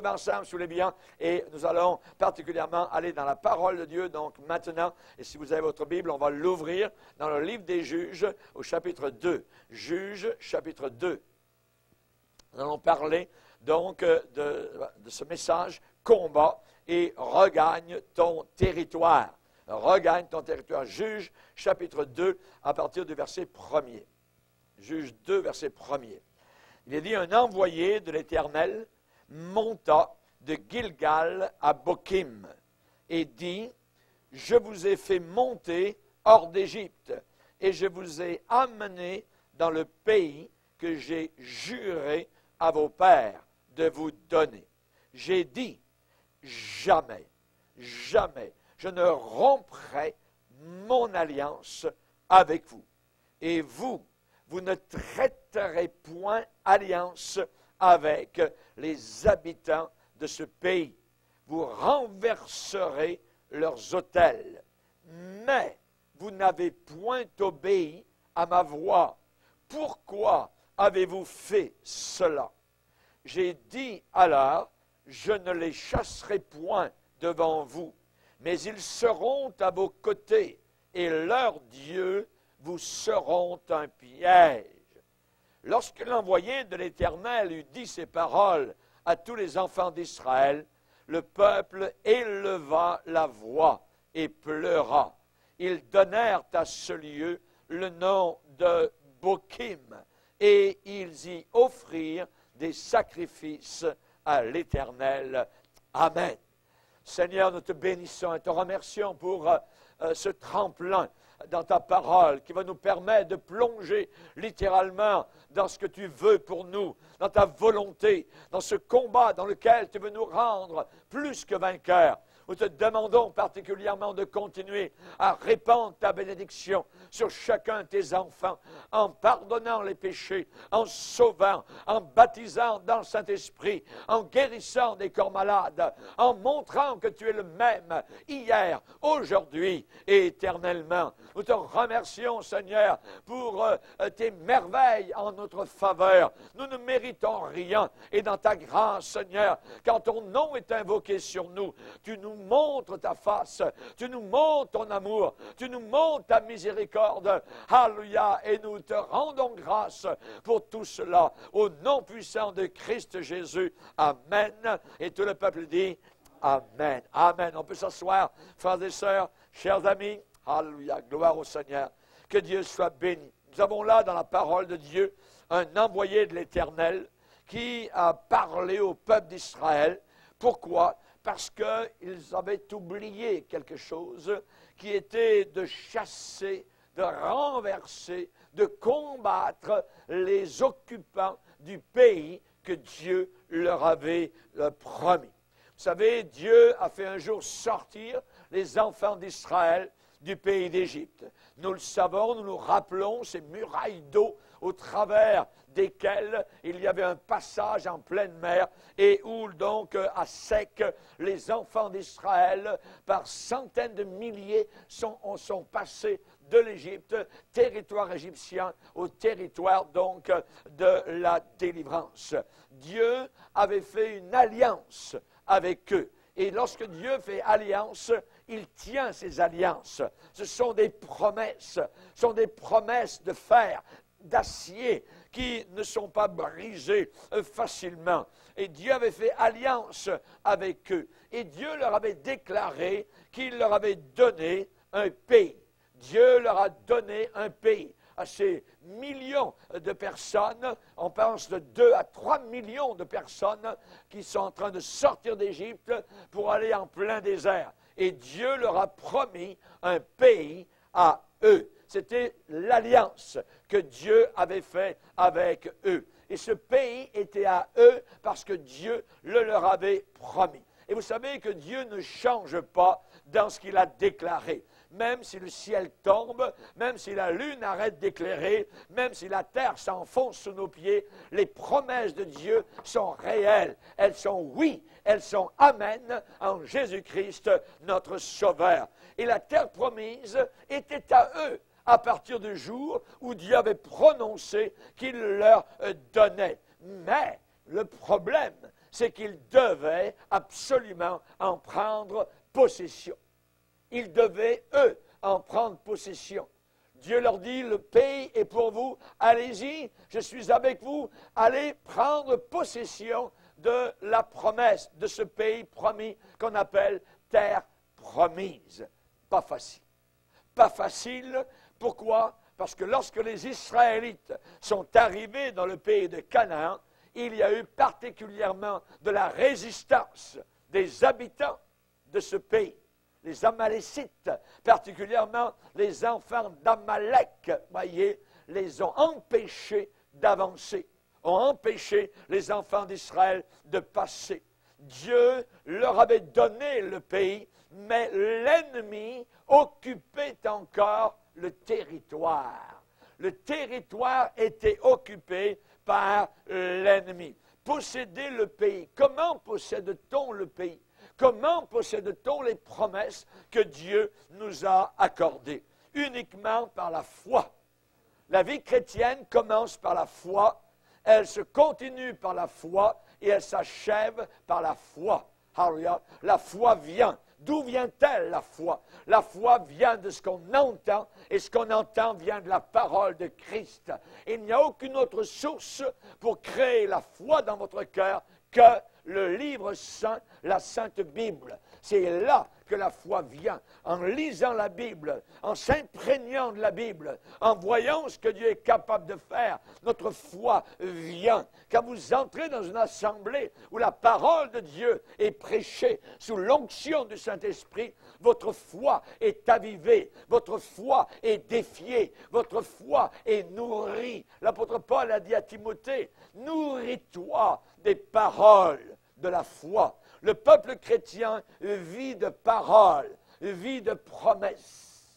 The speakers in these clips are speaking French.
lever ensemble sous les biens et nous allons particulièrement aller dans la parole de Dieu. Donc maintenant, et si vous avez votre Bible, on va l'ouvrir dans le livre des Juges au chapitre 2. Juges, chapitre 2. Nous allons parler donc de ce message, combat et regagne ton territoire. Regagne ton territoire. Juges, chapitre 2, à partir du verset 1er. Juges 2, verset 1er. Il est dit, un envoyé de l'Éternel monta de Gilgal à Bokim et dit, je vous ai fait monter hors d'Égypte et je vous ai amené dans le pays que j'ai juré à vos pères de vous donner. J'ai dit, jamais, jamais, je ne romprai mon alliance avec vous. Et vous ne traiterez point alliance avec les habitants de ce pays. Vous renverserez leurs autels. Mais vous n'avez point obéi à ma voix. Pourquoi avez-vous fait cela? J'ai dit alors, je ne les chasserai point devant vous, mais ils seront à vos côtés, et leurs dieux vous seront un piège. Lorsque l'envoyé de l'Éternel eut dit ces paroles à tous les enfants d'Israël, le peuple éleva la voix et pleura. Ils donnèrent à ce lieu le nom de Bokim, et ils y offrirent des sacrifices à l'Éternel. Amen. Seigneur, nous te bénissons et te remercions pour ce tremplin dans ta parole qui va nous permettre de plonger littéralement dans ce que tu veux pour nous, dans ta volonté, dans ce combat dans lequel tu veux nous rendre plus que vainqueurs. Nous te demandons particulièrement de continuer à répandre ta bénédiction sur chacun de tes enfants, en pardonnant les péchés, en sauvant, en baptisant dans le Saint-Esprit, en guérissant des corps malades, en montrant que tu es le même hier, aujourd'hui et éternellement. Nous te remercions, Seigneur, pour tes merveilles en notre faveur. Nous ne méritons rien et dans ta grâce, Seigneur, quand ton nom est invoqué sur nous, tu nous montres ta face, tu nous montres ton amour, tu nous montres ta miséricorde. Alléluia. Et nous te rendons grâce pour tout cela. Au nom puissant de Christ Jésus. Amen. Et tout le peuple dit Amen. Amen. On peut s'asseoir, frères et sœurs, chers amis. Alléluia. Gloire au Seigneur. Que Dieu soit béni. Nous avons là dans la parole de Dieu un envoyé de l'Éternel qui a parlé au peuple d'Israël. Pourquoi? Parce qu'ils avaient oublié quelque chose qui était de chasser, de renverser, de combattre les occupants du pays que Dieu leur avait promis. Vous savez, Dieu a fait un jour sortir les enfants d'Israël du pays d'Égypte. Nous le savons, nous nous rappelons ces murailles d'eau au travers desquelles il y avait un passage en pleine mer et où donc à sec les enfants d'Israël par centaines de milliers sont passés de l'Égypte, territoire égyptien, au territoire donc de la délivrance. Dieu avait fait une alliance avec eux. Et lorsque Dieu fait alliance, il tient ses alliances. Ce sont des promesses de fer, d'acier, qui ne sont pas brisées facilement. Et Dieu avait fait alliance avec eux. Et Dieu leur avait déclaré qu'il leur avait donné un pays. Dieu leur a donné un pays. À ces millions de personnes, on pense de 2 à 3 millions de personnes qui sont en train de sortir d'Égypte pour aller en plein désert. Et Dieu leur a promis un pays à eux. C'était l'alliance que Dieu avait faite avec eux. Et ce pays était à eux parce que Dieu le leur avait promis. Et vous savez que Dieu ne change pas dans ce qu'il a déclaré. Même si le ciel tombe, même si la lune arrête d'éclairer, même si la terre s'enfonce sous nos pieds, les promesses de Dieu sont réelles. Elles sont oui, elles sont amen en Jésus-Christ, notre Sauveur. Et la terre promise était à eux à partir du jour où Dieu avait prononcé qu'il leur donnait. Mais le problème, c'est qu'ils devaient absolument en prendre possession. Ils devaient, eux, en prendre possession. Dieu leur dit, le pays est pour vous, allez-y, je suis avec vous, allez prendre possession de la promesse, de ce pays promis qu'on appelle terre promise. Pas facile. Pas facile, pourquoi? Parce que lorsque les Israélites sont arrivés dans le pays de Canaan, il y a eu particulièrement de la résistance des habitants de ce pays. Les Amalécites, particulièrement les enfants d'Amalek, voyez, les ont empêchés d'avancer, ont empêché les enfants d'Israël de passer. Dieu leur avait donné le pays, mais l'ennemi occupait encore le territoire. Le territoire était occupé par l'ennemi. Posséder le pays. Comment possède-t-on le pays? Comment possède-t-on les promesses que Dieu nous a accordées? Uniquement par la foi. La vie chrétienne commence par la foi, elle se continue par la foi et elle s'achève par la foi. Alléluia. La foi vient. D'où vient-elle la foi? La foi vient de ce qu'on entend, et ce qu'on entend vient de la parole de Christ. Il n'y a aucune autre source pour créer la foi dans votre cœur que le livre saint, la Sainte Bible. C'est là que la foi vient, en lisant la Bible, en s'imprégnant de la Bible, en voyant ce que Dieu est capable de faire. Notre foi vient. Quand vous entrez dans une assemblée où la parole de Dieu est prêchée sous l'onction du Saint-Esprit, votre foi est avivée, votre foi est défiée, votre foi est nourrie. L'apôtre Paul a dit à Timothée, nourris-toi des paroles de la foi. Le peuple chrétien vit de paroles, vit de promesses.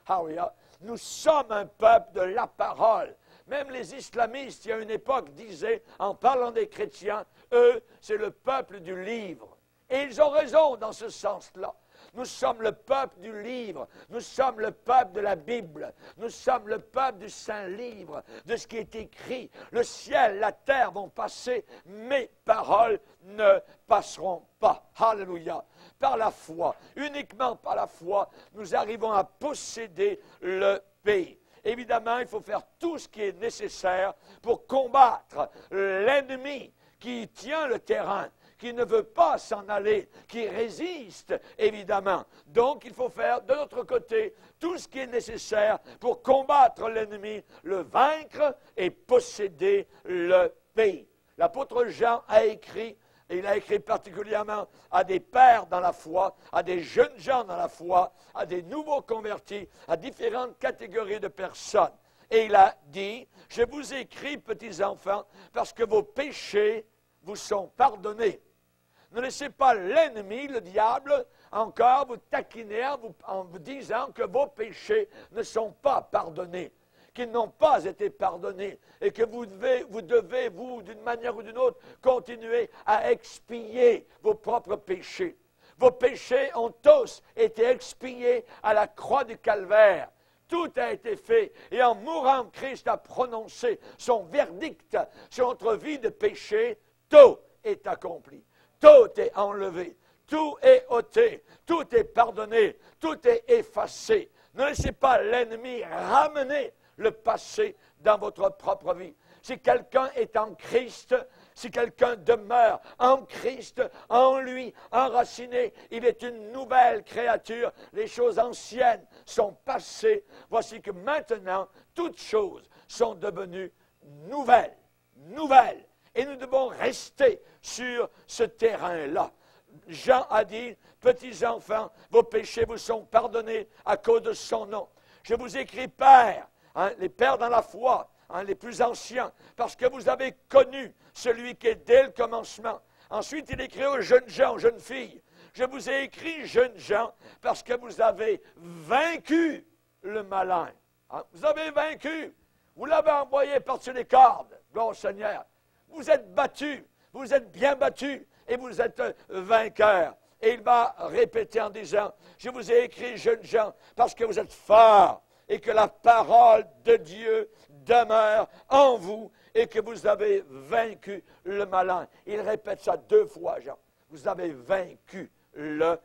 Alléluia. Nous sommes un peuple de la parole. Même les islamistes, il y a une époque, disaient, en parlant des chrétiens, eux, c'est le peuple du livre. Et ils ont raison dans ce sens-là. Nous sommes le peuple du livre, nous sommes le peuple de la Bible, nous sommes le peuple du Saint-Livre, de ce qui est écrit. Le ciel, la terre vont passer, mes paroles ne passeront pas. Alléluia. Par la foi, uniquement par la foi, nous arrivons à posséder le pays. Évidemment, il faut faire tout ce qui est nécessaire pour combattre l'ennemi qui tient le terrain, qui ne veut pas s'en aller, qui résiste, évidemment. Donc, il faut faire, de notre côté, tout ce qui est nécessaire pour combattre l'ennemi, le vaincre et posséder le pays. L'apôtre Jean a écrit, et il a écrit particulièrement à des pères dans la foi, à des jeunes gens dans la foi, à des nouveaux convertis, à différentes catégories de personnes. Et il a dit, je vous écris, petits enfants, parce que vos péchés vous sont pardonnés. Ne laissez pas l'ennemi, le diable, encore vous taquiner en vous disant que vos péchés ne sont pas pardonnés, qu'ils n'ont pas été pardonnés et que vous devez, d'une manière ou d'une autre, continuer à expier vos propres péchés. Vos péchés ont tous été expiés à la croix du Calvaire. Tout a été fait. Et en mourant, Christ a prononcé son verdict sur notre vie de péché. Tout est accompli. Tout est enlevé. Tout est ôté. Tout est pardonné. Tout est effacé. Ne laissez pas l'ennemi ramener le passé dans votre propre vie. Si quelqu'un est en Christ, si quelqu'un demeure en Christ, en lui, enraciné, il est une nouvelle créature. Les choses anciennes sont passées. Voici que maintenant, toutes choses sont devenues nouvelles. Nouvelles. Et nous devons rester sur ce terrain-là. Jean a dit, petits enfants, vos péchés vous sont pardonnés à cause de son nom. Je vous écris, pères, les pères dans la foi, les plus anciens, parce que vous avez connu celui qui est dès le commencement. Ensuite, il écrit aux jeunes gens, aux jeunes filles, je vous ai écrit, jeunes gens, parce que vous avez vaincu le malin. Vous avez vaincu. Vous l'avez envoyé par-dessus les cordes. Gloire au Seigneur. Vous êtes battus, vous êtes bien battus, et vous êtes vainqueurs. Et il va répéter en disant, je vous ai écrit, jeunes gens, parce que vous êtes forts, et que la parole de Dieu demeure en vous, et que vous avez vaincu le malin. Il répète ça 2 fois, Jean. Vous avez vaincu le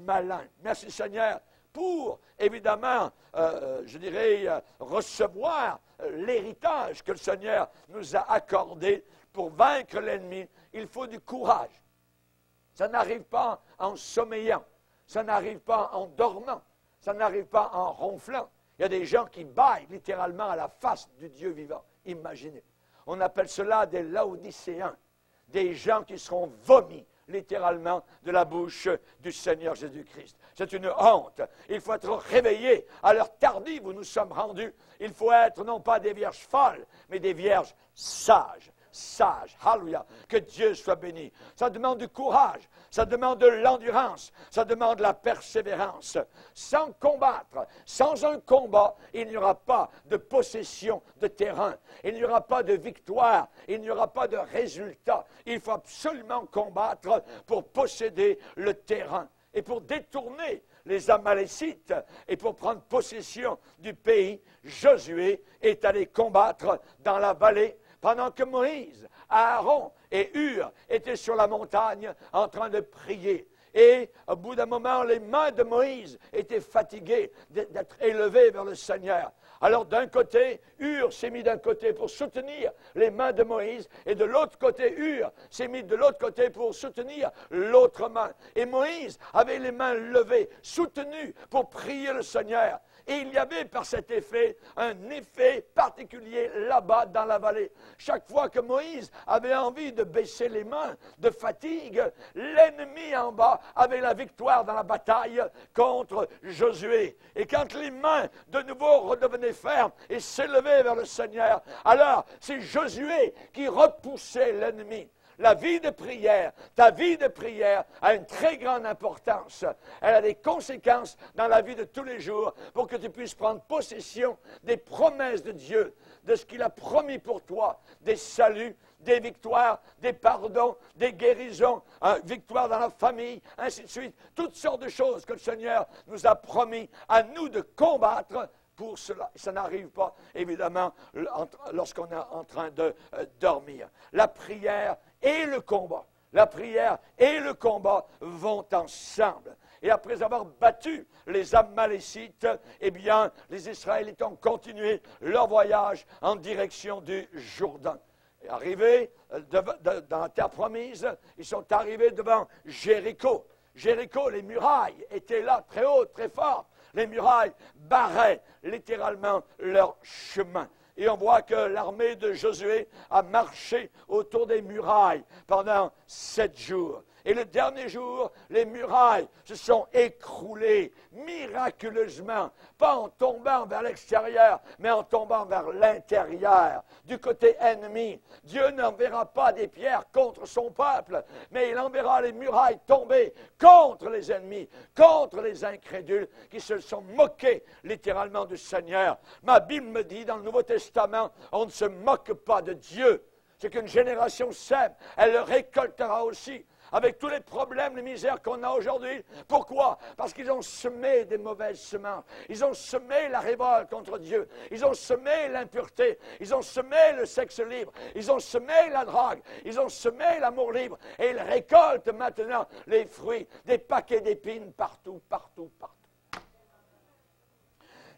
malin. Merci Seigneur pour, évidemment, recevoir l'héritage que le Seigneur nous a accordé pour vaincre l'ennemi. Il faut du courage. Ça n'arrive pas en sommeillant. Ça n'arrive pas en dormant. Ça n'arrive pas en ronflant. Il y a des gens qui bâillent littéralement à la face du Dieu vivant. Imaginez. On appelle cela des Laodicéens. Des gens qui seront vomis littéralement de la bouche du Seigneur Jésus-Christ. C'est une honte. Il faut être réveillé. À l'heure tardive où nous sommes rendus, il faut être non pas des vierges folles, mais des vierges sages. Sages. Alléluia. Que Dieu soit béni. Ça demande du courage. Ça demande de l'endurance. Ça demande de la persévérance. Sans combattre, sans un combat, il n'y aura pas de possession de terrain. Il n'y aura pas de victoire. Il n'y aura pas de résultat. Il faut absolument combattre pour posséder le terrain et pour détourner les Amalécites et pour prendre possession du pays. Josué est allé combattre dans la vallée pendant que Moïse, Aaron et Hur étaient sur la montagne en train de prier. Et au bout d'un moment, les mains de Moïse étaient fatiguées d'être élevées vers le Seigneur. Alors d'un côté, Hur s'est mis d'un côté pour soutenir les mains de Moïse, et de l'autre côté, Hur s'est mis de l'autre côté pour soutenir l'autre main. Et Moïse avait les mains levées, soutenues pour prier le Seigneur. Et il y avait par cet effet un effet particulier là-bas dans la vallée. Chaque fois que Moïse avait envie de baisser les mains de fatigue, l'ennemi en bas avait la victoire dans la bataille contre Josué. Et quand les mains de nouveau redevenaient fermes et s'élevaient vers le Seigneur, alors c'est Josué qui repoussait l'ennemi. La vie de prière, ta vie de prière a une très grande importance. Elle a des conséquences dans la vie de tous les jours pour que tu puisses prendre possession des promesses de Dieu, de ce qu'il a promis pour toi, des saluts, des victoires, des pardons, des guérisons, victoires dans la famille, ainsi de suite. Toutes sortes de choses que le Seigneur nous a promis à nous de combattre pour cela. Ça n'arrive pas, évidemment, lorsqu'on est en train de dormir. La prière et le combat. La prière et le combat vont ensemble. Et après avoir battu les Amalécites, eh bien, les Israélites ont continué leur voyage en direction du Jourdain. Et arrivés dans la terre promise, ils sont arrivés devant Jéricho. Jéricho, les murailles étaient là, très hautes, très fortes. Les murailles barraient littéralement leur chemin. Et on voit que l'armée de Josué a marché autour des murailles pendant 7 jours. Et le dernier jour, les murailles se sont écroulées miraculeusement, pas en tombant vers l'extérieur, mais en tombant vers l'intérieur, du côté ennemi. Dieu n'enverra pas des pierres contre son peuple, mais il enverra les murailles tomber contre les ennemis, contre les incrédules qui se sont moqués littéralement du Seigneur. Ma Bible me dit dans le Nouveau Testament, on ne se moque pas de Dieu. C'est qu'une génération sème, elle le récoltera aussi. Avec tous les problèmes, les misères qu'on a aujourd'hui. Pourquoi? Parce qu'ils ont semé des mauvaises semences. Ils ont semé la révolte contre Dieu. Ils ont semé l'impureté. Ils ont semé le sexe libre. Ils ont semé la drogue. Ils ont semé l'amour libre. Et ils récoltent maintenant les fruits des paquets d'épines partout, partout, partout.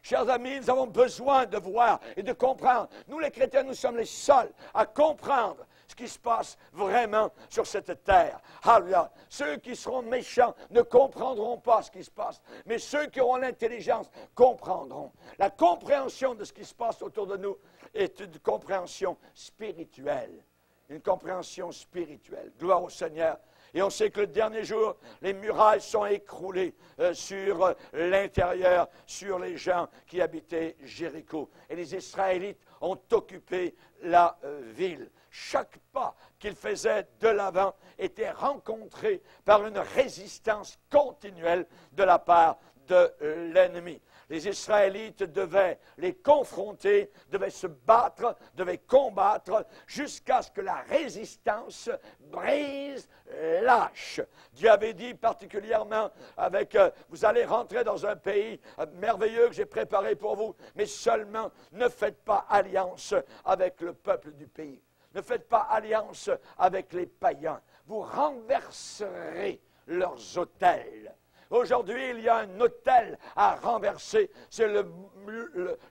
Chers amis, nous avons besoin de voir et de comprendre. Nous, les chrétiens, nous sommes les seuls à comprendre ce qui se passe vraiment sur cette terre. Alléluia. Ceux qui seront méchants ne comprendront pas ce qui se passe, mais ceux qui auront l'intelligence comprendront. La compréhension de ce qui se passe autour de nous est une compréhension spirituelle. Une compréhension spirituelle. Gloire au Seigneur. Et on sait que le dernier jour, les murailles sont écroulées sur l'intérieur, sur les gens qui habitaient Jéricho. Et les Israélites ont occupé la ville. Chaque pas qu'ils faisaient de l'avant était rencontré par une résistance continuelle de la part de l'ennemi. Les Israélites devaient les confronter, devaient se battre, devaient combattre jusqu'à ce que la résistance brise, lâche. Dieu avait dit particulièrement vous allez rentrer dans un pays merveilleux que j'ai préparé pour vous, mais seulement ne faites pas alliance avec le peuple du pays. Ne faites pas alliance avec les païens. Vous renverserez leurs autels. Aujourd'hui, il y a un autel à renverser. C'est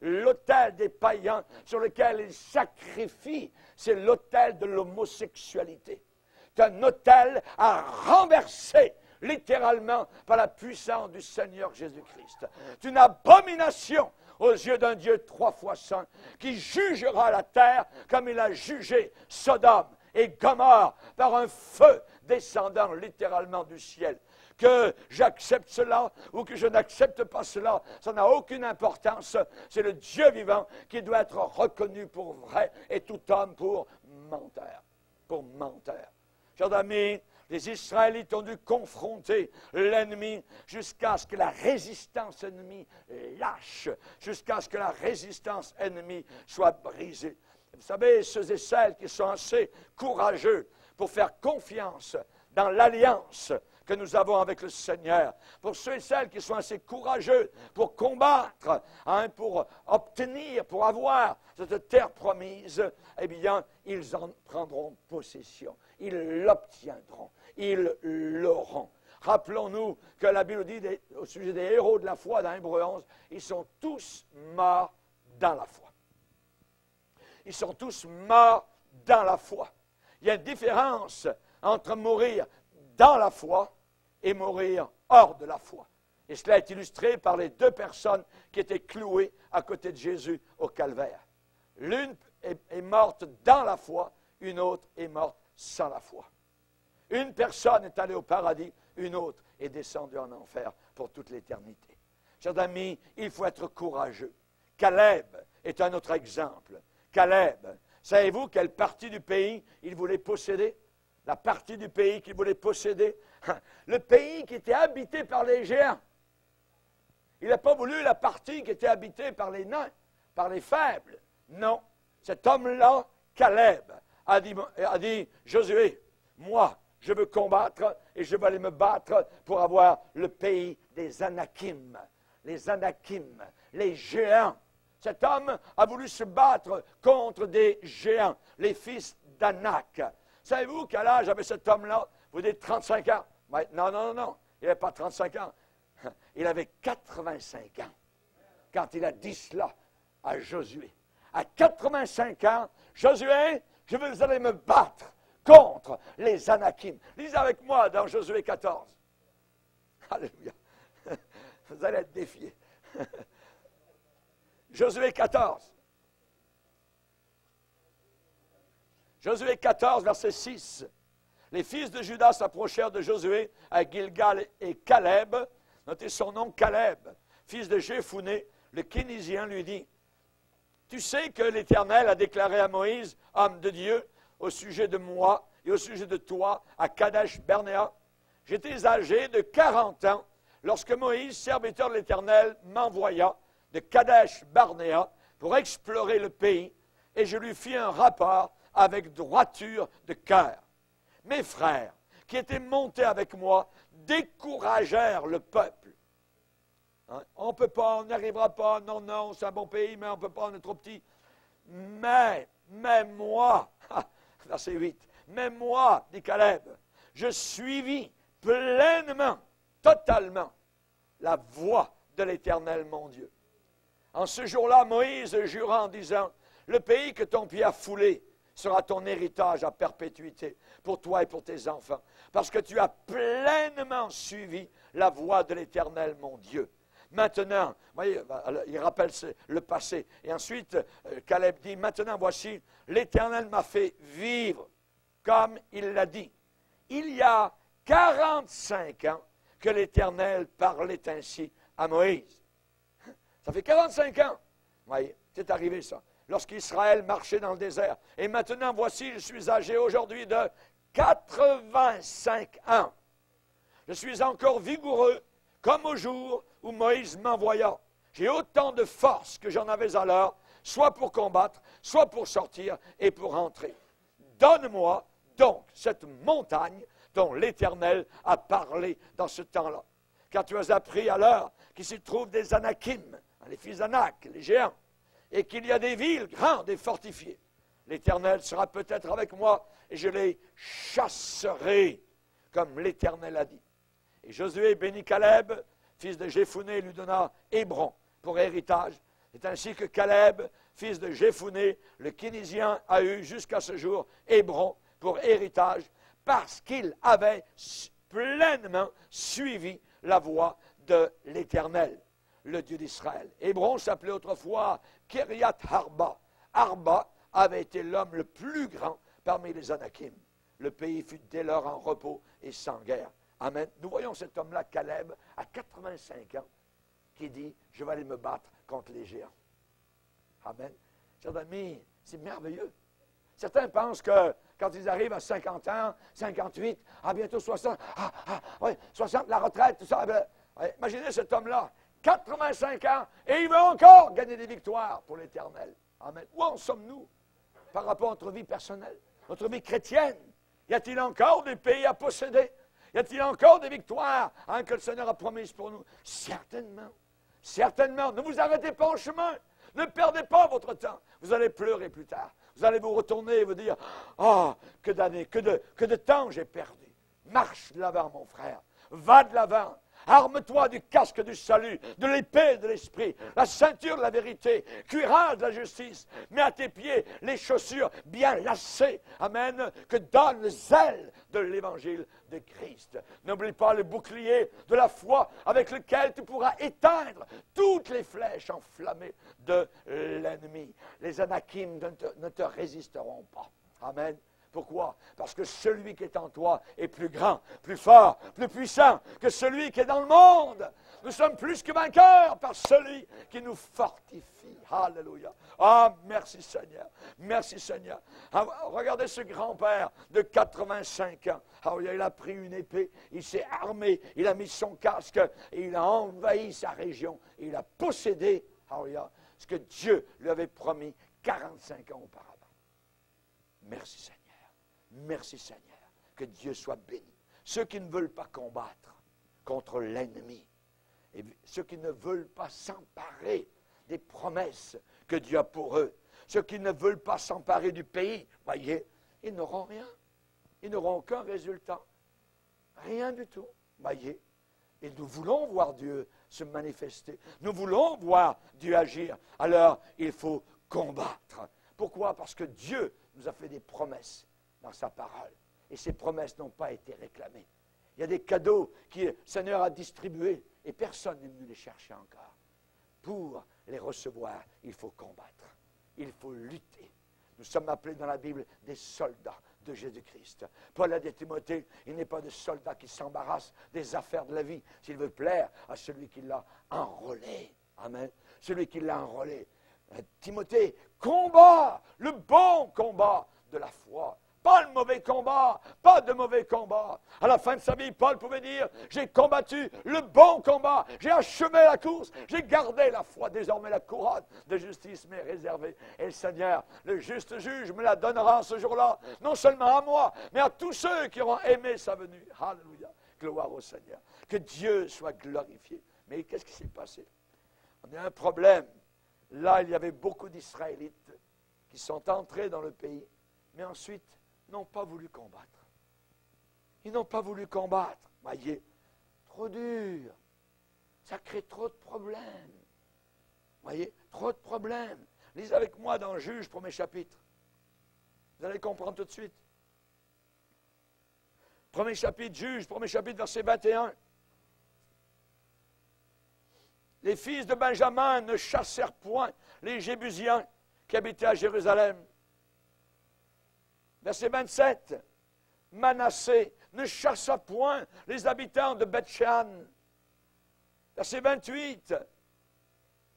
l'autel des païens sur lequel ils sacrifient. C'est l'autel de l'homosexualité. C'est un autel à renverser, littéralement, par la puissance du Seigneur Jésus-Christ. C'est une abomination aux yeux d'un Dieu 3 fois saint, qui jugera la terre comme il a jugé Sodome et Gomorrhe par un feu descendant littéralement du ciel. Que j'accepte cela ou que je n'accepte pas cela, ça n'a aucune importance. C'est le Dieu vivant qui doit être reconnu pour vrai et tout homme pour menteur. Pour menteur. Chers amis, les Israélites ont dû confronter l'ennemi jusqu'à ce que la résistance ennemie lâche, jusqu'à ce que la résistance ennemie soit brisée. Vous savez, ceux et celles qui sont assez courageux pour faire confiance dans l'alliance que nous avons avec le Seigneur, pour ceux et celles qui sont assez courageux pour combattre, pour obtenir, pour avoir cette terre promise, eh bien, ils en prendront possession, ils l'obtiendront, ils l'auront. Rappelons-nous que la Bible dit au sujet des héros de la foi dans Hébreux 11, ils sont tous morts dans la foi. Ils sont tous morts dans la foi. Il y a une différence entre mourir dans la foi et mourir hors de la foi. Et cela est illustré par les 2 personnes qui étaient clouées à côté de Jésus au calvaire. L'une est morte dans la foi, une autre est morte sans la foi. Une personne est allée au paradis, une autre est descendue en enfer pour toute l'éternité. Chers amis, il faut être courageux. Caleb est un autre exemple. Caleb, savez-vous quelle partie du pays il voulait posséder? La partie du pays qu'il voulait posséder? Le pays qui était habité par les géants. Il n'a pas voulu la partie qui était habitée par les nains, par les faibles. Non, cet homme-là, Caleb, a dit, Josué, moi, je veux combattre et je vais aller me battre pour avoir le pays des Anakim. Les Anakim, les géants. Cet homme a voulu se battre contre des géants, les fils d'Anak. Savez-vous quel âge avait cet homme-là? Vous dites 35 ans. Non. Il n'avait pas 35 ans. Il avait 85 ans quand il a dit cela à Josué. À 85 ans, Josué, je veux aller me battre contre les Anakim. Lisez avec moi dans Josué 14. Alléluia. Vous allez être défiés. Josué 14. Josué 14, verset 6. Les fils de Judas s'approchèrent de Josué à Gilgal et Caleb, notez son nom Caleb, fils de Jéphuné, le Kénizien, lui dit, « Tu sais que l'Éternel a déclaré à Moïse, homme de Dieu, au sujet de moi et au sujet de toi, à Kadesh Barnéa. J'étais âgé de 40 ans lorsque Moïse, serviteur de l'Éternel, m'envoya de Kadesh Barnéa pour explorer le pays, et je lui fis un rapport avec droiture de cœur. Mes frères, qui étaient montés avec moi, découragèrent le peuple. Hein? On ne peut pas, on n'arrivera pas, non, c'est un bon pays, mais on ne peut pas, on est trop petit. Mais moi, verset 8, mais moi, dit Caleb, je suivis pleinement, totalement, la voie de l'Éternel, mon Dieu. En ce jour-là, Moïse jura en disant, le pays que ton pied a foulé sera ton héritage à perpétuité pour toi et pour tes enfants, parce que tu as pleinement suivi la voie de l'Éternel, mon Dieu. Maintenant, voyez, il rappelle le passé. Et ensuite, Caleb dit, maintenant voici, l'Éternel m'a fait vivre, comme il l'a dit. Il y a 45 ans que l'Éternel parlait ainsi à Moïse. Ça fait 45 ans. Voyez, c'est arrivé ça. Lorsqu'Israël marchait dans le désert. Et maintenant, voici, je suis âgé aujourd'hui de 85 ans. Je suis encore vigoureux, comme au jour où Moïse m'envoya. j'ai autant de force que j'en avais alors, soit pour combattre, soit pour sortir et pour entrer. Donne-moi donc cette montagne dont l'Éternel a parlé dans ce temps-là. Car tu as appris alors qu'il s'y trouve des Anakim, les fils d'Anak, les géants, et qu'il y a des villes grandes et fortifiées. L'Éternel sera peut-être avec moi, et je les chasserai, comme l'Éternel a dit. Et Josué bénit Caleb, fils de Jéphuné, lui donna Hébron pour héritage. C'est ainsi que Caleb, fils de Jéphuné, le Kénisien, a eu jusqu'à ce jour Hébron pour héritage, parce qu'il avait pleinement suivi la voie de l'Éternel, le Dieu d'Israël. Hébron s'appelait autrefois Kiriath Arba. Arba avait été l'homme le plus grand parmi les Anakim. Le pays fut dès lors en repos et sans guerre. Amen. Nous voyons cet homme-là, Caleb, à 85 ans, qui dit, je vais aller me battre contre les géants. Amen. Chers amis, c'est merveilleux. Certains pensent que quand ils arrivent à 50 ans, 58, à bientôt 60, 60, la retraite, tout ça. Imaginez cet homme-là, 85 ans, et il veut encore gagner des victoires pour l'Éternel. Amen. Où en sommes-nous par rapport à notre vie personnelle, notre vie chrétienne? Y a-t-il encore des pays à posséder? Y a-t-il encore des victoires que le Seigneur a promises pour nous? Certainement. Certainement. Ne vous arrêtez pas en chemin. Ne perdez pas votre temps. Vous allez pleurer plus tard. Vous allez vous retourner et vous dire, que d'années, que de temps j'ai perdu. Marche de l'avant, mon frère. Va de l'avant. Arme-toi du casque du salut, de l'épée de l'esprit, la ceinture de la vérité, cuirasse de la justice. Mets à tes pieds les chaussures bien lacées. Amen. Que donne le zèle de l'évangile de Christ. N'oublie pas le bouclier de la foi avec lequel tu pourras éteindre toutes les flèches enflammées de l'ennemi. Les Anakim ne te résisteront pas. Amen. Pourquoi? Parce que celui qui est en toi est plus grand, plus fort, plus puissant que celui qui est dans le monde. Nous sommes plus que vainqueurs par celui qui nous fortifie. Alléluia. Ah, merci Seigneur. Merci Seigneur. Regardez ce grand-père de 85 ans. Il a pris une épée, il s'est armé, il a mis son casque et il a envahi sa région. Et il a possédé ce que Dieu lui avait promis 45 ans auparavant. Merci Seigneur. Merci Seigneur, que Dieu soit béni. Ceux qui ne veulent pas combattre contre l'ennemi, et ceux qui ne veulent pas s'emparer des promesses que Dieu a pour eux, ceux qui ne veulent pas s'emparer du pays, voyez, ils n'auront rien. Ils n'auront aucun résultat. Rien du tout, voyez. Et nous voulons voir Dieu se manifester. Nous voulons voir Dieu agir. Alors, il faut combattre. Pourquoi? Parce que Dieu nous a fait des promesses dans sa parole. Et ces promesses n'ont pas été réclamées. Il y a des cadeaux que le Seigneur a distribués et personne n'est venu les chercher encore. Pour les recevoir, il faut combattre. Il faut lutter. Nous sommes appelés dans la Bible des soldats de Jésus-Christ. Paul a dit à Timothée, il n'est pas de soldat qui s'embarrasse des affaires de la vie s'il veut plaire à celui qui l'a enrôlé. Amen. Celui qui l'a enrôlé. Timothée, combat le bon combat de la foi. Pas le mauvais combat, pas de mauvais combat. À la fin de sa vie, Paul pouvait dire, j'ai combattu le bon combat, j'ai achevé la course, j'ai gardé la foi. Désormais, la couronne de justice m'est réservée. Et le Seigneur, le juste juge, me la donnera ce jour-là, non seulement à moi, mais à tous ceux qui auront aimé sa venue. Alléluia. Gloire au Seigneur. Que Dieu soit glorifié. Mais qu'est-ce qui s'est passé? On a un problème. Là, il y avait beaucoup d'Israélites qui sont entrés dans le pays, mais ensuite n'ont pas voulu combattre. Ils n'ont pas voulu combattre. Voyez, trop dur. Ça crée trop de problèmes. Voyez, trop de problèmes. Lisez avec moi dans Juge, premier chapitre. Vous allez comprendre tout de suite. Premier chapitre, Juge, premier chapitre, verset 21. Les fils de Benjamin ne chassèrent point les Jébusiens qui habitaient à Jérusalem. Verset 27, Manassé ne chassa point les habitants de Beth-Shan. Verset 28,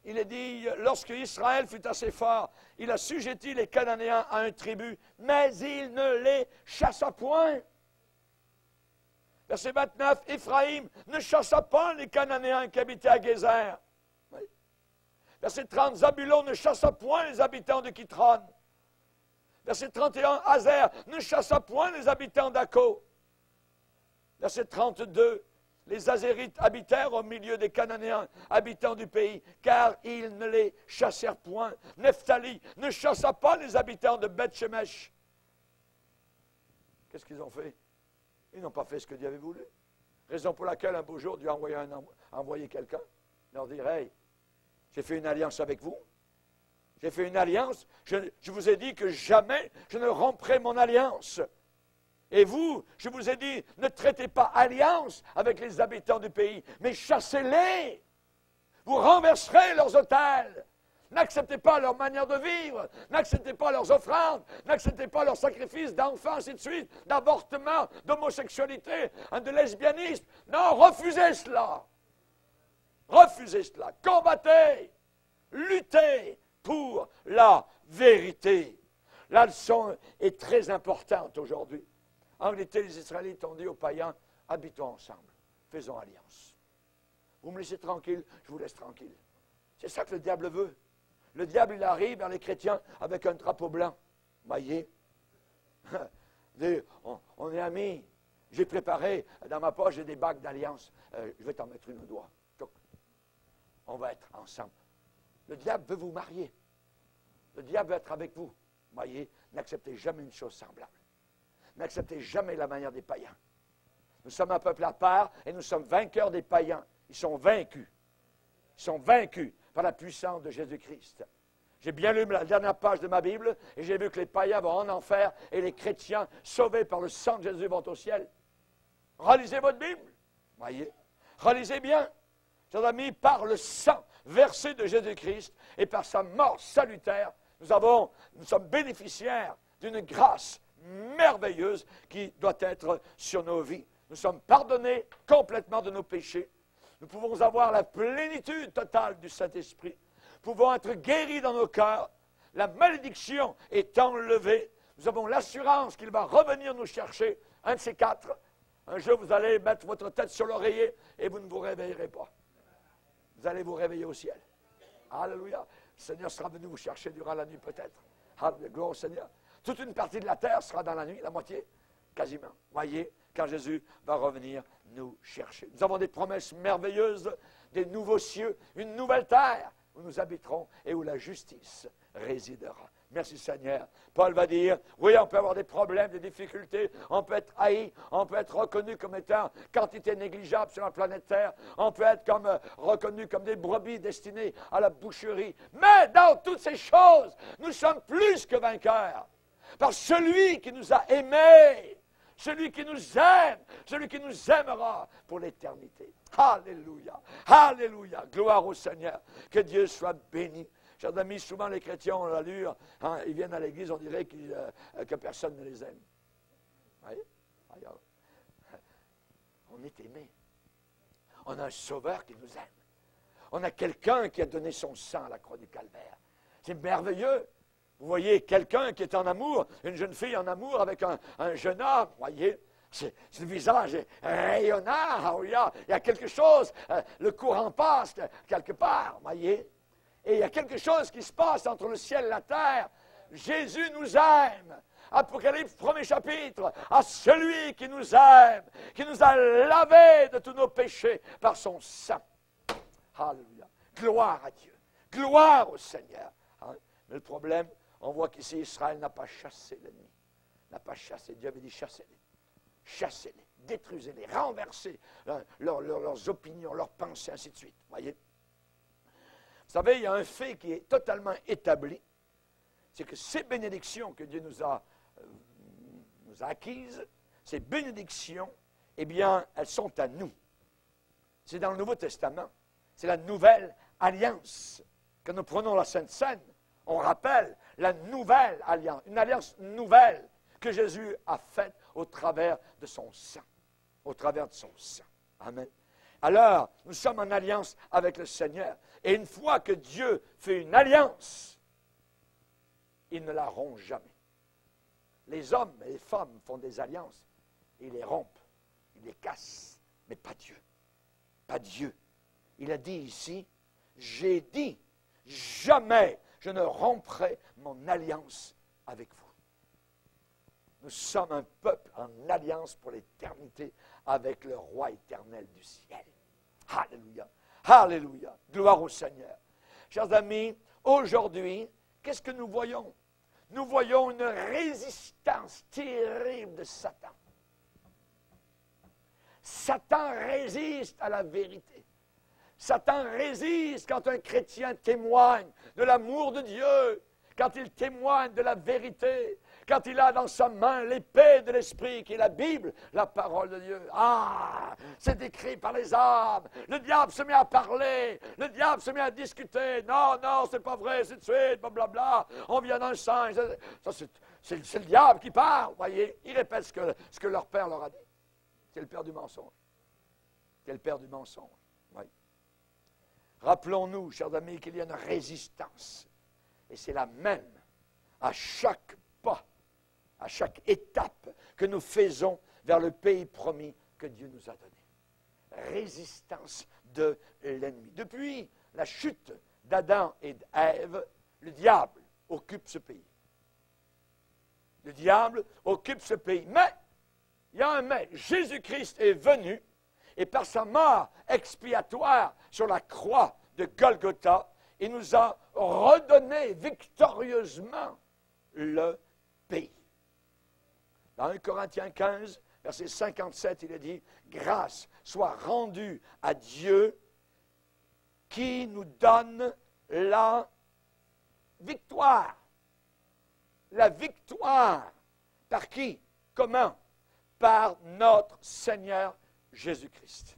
il est dit, lorsque Israël fut assez fort, il assujettit les Cananéens à un tribut, mais il ne les chassa point. Verset 29, Éphraïm ne chassa pas les Cananéens qui habitaient à Gézer. Oui. Verset 30, Zabulon ne chassa point les habitants de Kitron. Verset 31, Hazer ne chassa point les habitants d'Akko. Verset 32, les Azérites habitèrent au milieu des Cananéens, habitants du pays, car ils ne les chassèrent point. Nephtali ne chassa pas les habitants de Beth-Shemesh. Qu'est-ce qu'ils ont fait? Ils n'ont pas fait ce que Dieu avait voulu. Raison pour laquelle un beau jour, Dieu a envoyé quelqu'un, leur dire, hey, j'ai fait une alliance avec vous. J'ai fait une alliance. Je vous ai dit que jamais je ne romprai mon alliance. Et vous, je vous ai dit, ne traitez pas alliance avec les habitants du pays, mais chassez-les. Vous renverserez leurs autels. N'acceptez pas leur manière de vivre. N'acceptez pas leurs offrandes. N'acceptez pas leurs sacrifices d'enfants, ainsi de suite, d'avortement, d'homosexualité, de lesbianisme. Non, refusez cela. Refusez cela. Combattez. Luttez pour la vérité. La leçon est très importante aujourd'hui. En réalité, les Israélites ont dit aux païens, habitons ensemble, faisons alliance. Vous me laissez tranquille, je vous laisse tranquille. C'est ça que le diable veut. Le diable, il arrive vers les chrétiens avec un drapeau blanc. Voyez, on est amis. J'ai préparé, dans ma poche, j'ai des bagues d'alliance. Je vais t'en mettre une au doigt. On va être ensemble. Le diable veut vous marier. Le diable veut être avec vous. Voyez, n'acceptez jamais une chose semblable. N'acceptez jamais la manière des païens. Nous sommes un peuple à part et nous sommes vainqueurs des païens. Ils sont vaincus. Ils sont vaincus par la puissance de Jésus-Christ. J'ai bien lu la dernière page de ma Bible et j'ai vu que les païens vont en enfer et les chrétiens sauvés par le sang de Jésus vont au ciel. Relisez votre Bible. Voyez. Relisez bien. Chers amis, par le sang versé de Jésus-Christ et par sa mort salutaire, nous sommes bénéficiaires d'une grâce merveilleuse qui doit être sur nos vies. Nous sommes pardonnés complètement de nos péchés. Nous pouvons avoir la plénitude totale du Saint-Esprit. Nous pouvons être guéris dans nos cœurs. La malédiction est enlevée. Nous avons l'assurance qu'il va revenir nous chercher. Un de ces quatre. Un jour, vous allez mettre votre tête sur l'oreiller et vous ne vous réveillerez pas. Vous allez vous réveiller au ciel. Alléluia. Le Seigneur sera venu vous chercher durant la nuit peut-être. Gloire au Seigneur. Toute une partie de la terre sera dans la nuit, la moitié, quasiment. Voyez, quand Jésus va revenir nous chercher. Nous avons des promesses merveilleuses, des nouveaux cieux, une nouvelle terre où nous habiterons et où la justice résidera. Merci Seigneur. Paul va dire, oui, on peut avoir des problèmes, des difficultés, on peut être haï, on peut être reconnu comme étant quantité négligeable sur la planète Terre, on peut être reconnu comme des brebis destinées à la boucherie. Mais dans toutes ces choses, nous sommes plus que vainqueurs. Par celui qui nous a aimés, celui qui nous aime, celui qui nous aimera pour l'éternité. Alléluia, alléluia, gloire au Seigneur, que Dieu soit béni. Chers amis, souvent les chrétiens ont l'allure, ils viennent à l'église, on dirait que personne ne les aime. Oui? Alors, on est aimé. On a un sauveur qui nous aime. On a quelqu'un qui a donné son sang à la croix du calvaire. C'est merveilleux. Vous voyez quelqu'un qui est en amour, une jeune fille en amour avec un jeune homme, voyez, le visage est rayonnant, il y a quelque chose, le courant passe quelque part, voyez. Et il y a quelque chose qui se passe entre le ciel et la terre. Jésus nous aime. Apocalypse, 1er chapitre, à celui qui nous aime, qui nous a lavés de tous nos péchés par son sang. Alléluia. Gloire à Dieu. Gloire au Seigneur. Hein? Mais le problème, on voit qu'ici, Israël n'a pas chassé l'ennemi. N'a pas chassé. Dieu avait dit chassez-les. Chassez-les. Détruisez-les. Renversez leurs opinions, leurs pensées, ainsi de suite. Voyez? Vous savez, il y a un fait qui est totalement établi. C'est que ces bénédictions que Dieu nous a acquises, ces bénédictions, eh bien, elles sont à nous. C'est dans le Nouveau Testament. C'est la nouvelle alliance. Quand nous prenons la Sainte Seine, on rappelle la nouvelle alliance, une alliance nouvelle que Jésus a faite au travers de son sang. Au travers de son sang. Amen. Alors, nous sommes en alliance avec le Seigneur. Et une fois que Dieu fait une alliance, il ne la rompt jamais. Les hommes et les femmes font des alliances, ils les rompent, ils les cassent, mais pas Dieu. Pas Dieu. Il a dit ici, j'ai dit, jamais je ne romprai mon alliance avec vous. Nous sommes un peuple en alliance pour l'éternité avec le roi éternel du ciel. Alléluia. Alléluia. Gloire au Seigneur. Chers amis, aujourd'hui, qu'est-ce que nous voyons? Nous voyons une résistance terrible de Satan. Satan résiste à la vérité. Satan résiste quand un chrétien témoigne de l'amour de Dieu, quand il témoigne de la vérité, quand il a dans sa main l'épée de l'Esprit, qui est la Bible, la parole de Dieu. Ah, c'est écrit par les âmes. Le diable se met à parler. Le diable se met à discuter. Non, non, c'est pas vrai, c'est de suite, blablabla. On vient d'un singe. Ça, c'est le diable qui parle. Voyez, il répète ce que leur père leur a dit. C'est le père du mensonge. C'est le père du mensonge. Oui. Rappelons-nous, chers amis, qu'il y a une résistance. Et c'est la même à chaque pas, à chaque étape que nous faisons vers le pays promis que Dieu nous a donné. Résistance de l'ennemi. Depuis la chute d'Adam et d'Ève, le diable occupe ce pays. Le diable occupe ce pays. Mais, il y a un mais, Jésus-Christ est venu et par sa mort expiatoire sur la croix de Golgotha, il nous a redonné victorieusement le pays. Dans 1 Corinthiens 15, verset 57, il est dit « Grâce soit rendue à Dieu qui nous donne la victoire. » La victoire. Par qui? Comment? Par notre Seigneur Jésus-Christ.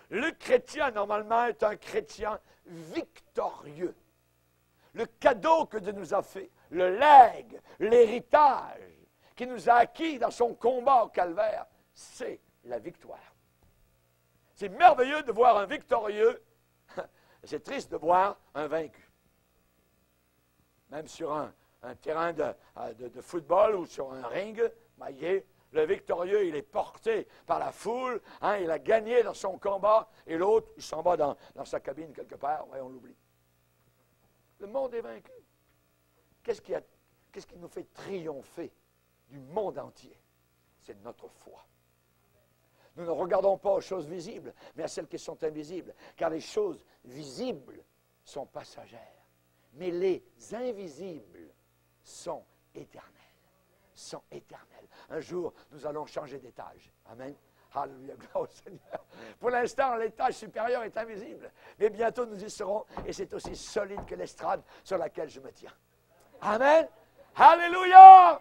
Le chrétien, normalement, est un chrétien victorieux. Le cadeau que Dieu nous a fait, le legs, l'héritage qu'il nous a acquis dans son combat au calvaire, c'est la victoire. C'est merveilleux de voir un victorieux, c'est triste de voir un vaincu. Même sur un terrain de football ou sur un ring, voyez, le victorieux, il est porté par la foule, hein, il a gagné dans son combat, et l'autre, il s'en va dans sa cabine quelque part, ouais, on l'oublie. Le monde est vaincu. Qu'est-ce qui nous fait triompher du monde entier? C'est notre foi. Nous ne regardons pas aux choses visibles, mais à celles qui sont invisibles, car les choses visibles sont passagères, mais les invisibles sont éternelles. Sont éternels. Un jour, nous allons changer d'étage. Amen. Alléluia, gloire au Seigneur. Pour l'instant, l'étage supérieur est invisible. Mais bientôt, nous y serons. Et c'est aussi solide que l'estrade sur laquelle je me tiens. Amen. Alléluia.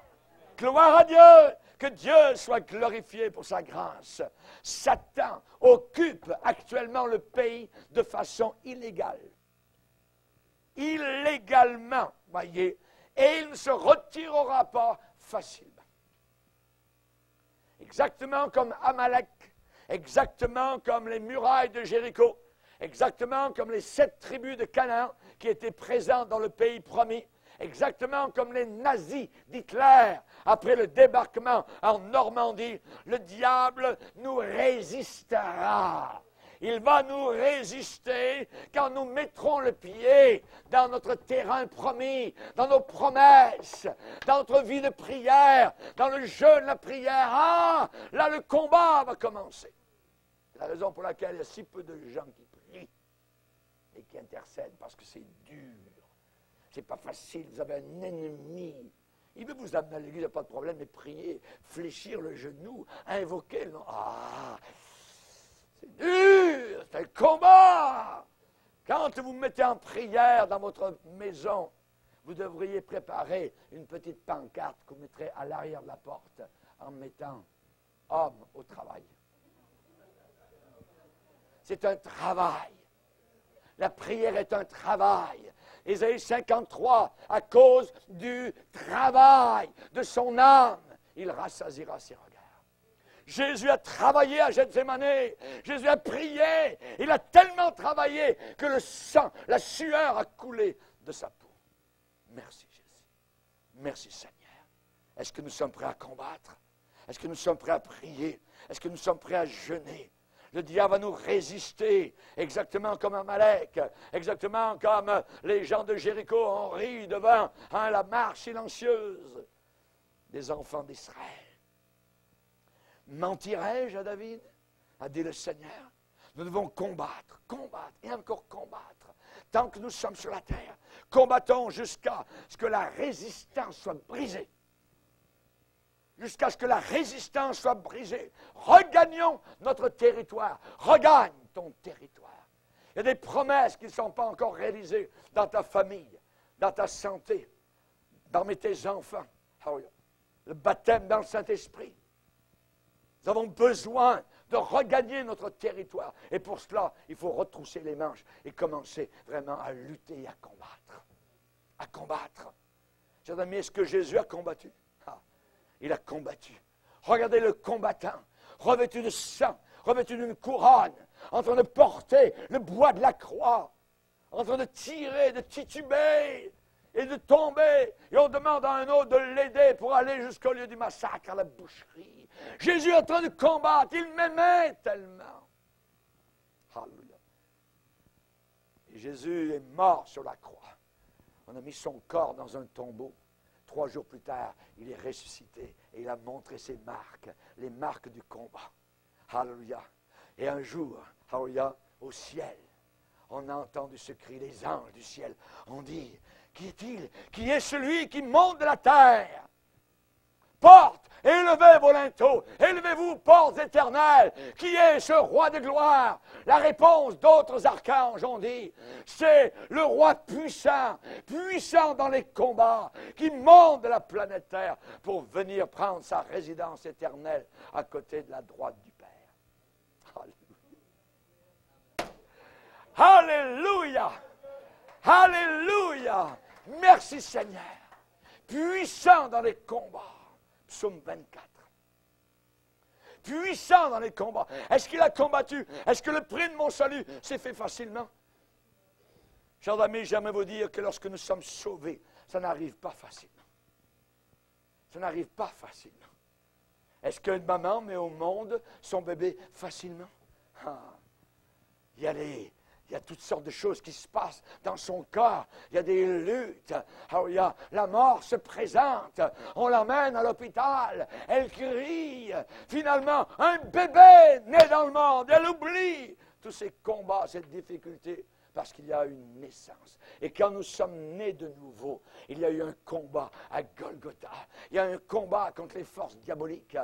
Gloire à Dieu. Que Dieu soit glorifié pour sa grâce. Satan occupe actuellement le pays de façon illégale. Illégalement, voyez. Et il ne se retirera pas facilement. Exactement comme Amalek, exactement comme les murailles de Jéricho, exactement comme les 7 tribus de Canaan qui étaient présentes dans le pays promis, exactement comme les nazis d'Hitler après le débarquement en Normandie, le diable nous résistera. Il va nous résister quand nous mettrons le pied dans notre terrain promis, dans nos promesses, dans notre vie de prière, dans le jeûne, la prière. Ah, là, le combat va commencer. C'est la raison pour laquelle il y a si peu de gens qui prient et qui intercèdent, parce que c'est dur. C'est pas facile, vous avez un ennemi. Il veut vous amener à l'église, il n'y a pas de problème, mais prier, fléchir le genou, invoquer le nom. Ah! C'est dur, c'est le combat. Quand vous vous mettez en prière dans votre maison, vous devriez préparer une petite pancarte que vous mettrez à l'arrière de la porte en mettant « Homme au travail ». C'est un travail. La prière est un travail. Ésaïe 53, à cause du travail de son âme, il rassasiera ses regards. Jésus a travaillé à Gethsémani. Jésus a prié. Il a tellement travaillé que le sang, la sueur a coulé de sa peau. Merci Jésus. Merci Seigneur. Est-ce que nous sommes prêts à combattre? Est-ce que nous sommes prêts à prier? Est-ce que nous sommes prêts à jeûner? Le diable va nous résister, exactement comme Amalek, exactement comme les gens de Jéricho ont ri devant la marche silencieuse des enfants d'Israël. Mentirai-je à David? A dit le Seigneur. Nous devons combattre, combattre et encore combattre. Tant que nous sommes sur la terre, combattons jusqu'à ce que la résistance soit brisée. Jusqu'à ce que la résistance soit brisée. Regagnons notre territoire. Regagne ton territoire. Il y a des promesses qui ne sont pas encore réalisées dans ta famille, dans ta santé, parmi tes enfants. Le baptême dans le Saint-Esprit. Nous avons besoin de regagner notre territoire. Et pour cela, il faut retrousser les manches et commencer vraiment à lutter et à combattre. À combattre. Chers amis, est-ce que Jésus a combattu? Il a combattu. Regardez le combattant, revêtu de sang, revêtu d'une couronne, en train de porter le bois de la croix, en train de tirer, de tituber et de tomber. Et on demande à un autre de l'aider pour aller jusqu'au lieu du massacre, à la boucherie. Jésus est en train de combattre. Il m'aimait tellement. Alléluia. Et Jésus est mort sur la croix. On a mis son corps dans un tombeau. 3 jours plus tard, il est ressuscité et il a montré ses marques, les marques du combat. Alléluia. Et un jour, alléluia, au ciel, on a entendu ce cri, les anges du ciel. On dit, qui est-il? Qui est celui qui monte de la terre? Porte, élevez vos linteaux, élevez-vous, portes éternelles. Qui est ce roi de gloire? La réponse d'autres archanges ont dit, c'est le roi puissant, puissant dans les combats, qui monte de la planète Terre pour venir prendre sa résidence éternelle à côté de la droite du Père. Alléluia! Alléluia! Merci Seigneur. Puissant dans les combats. Psaume 24. Puissant dans les combats. Est-ce qu'il a combattu? Est-ce que le prix de mon salut s'est fait facilement? Chers amis, j'aimerais vous dire que lorsque nous sommes sauvés, ça n'arrive pas facilement. Ça n'arrive pas facilement. Est-ce qu'une maman met au monde son bébé facilement? Il y a toutes sortes de choses qui se passent dans son corps. Il y a des luttes. La mort se présente. On l'emmène à l'hôpital. Elle crie. Finalement, un bébé né dans le monde. Elle oublie tous ces combats, cette difficulté. Parce qu'il y a une naissance. Et quand nous sommes nés de nouveau, il y a eu un combat à Golgotha. Il y a un combat contre les forces diaboliques.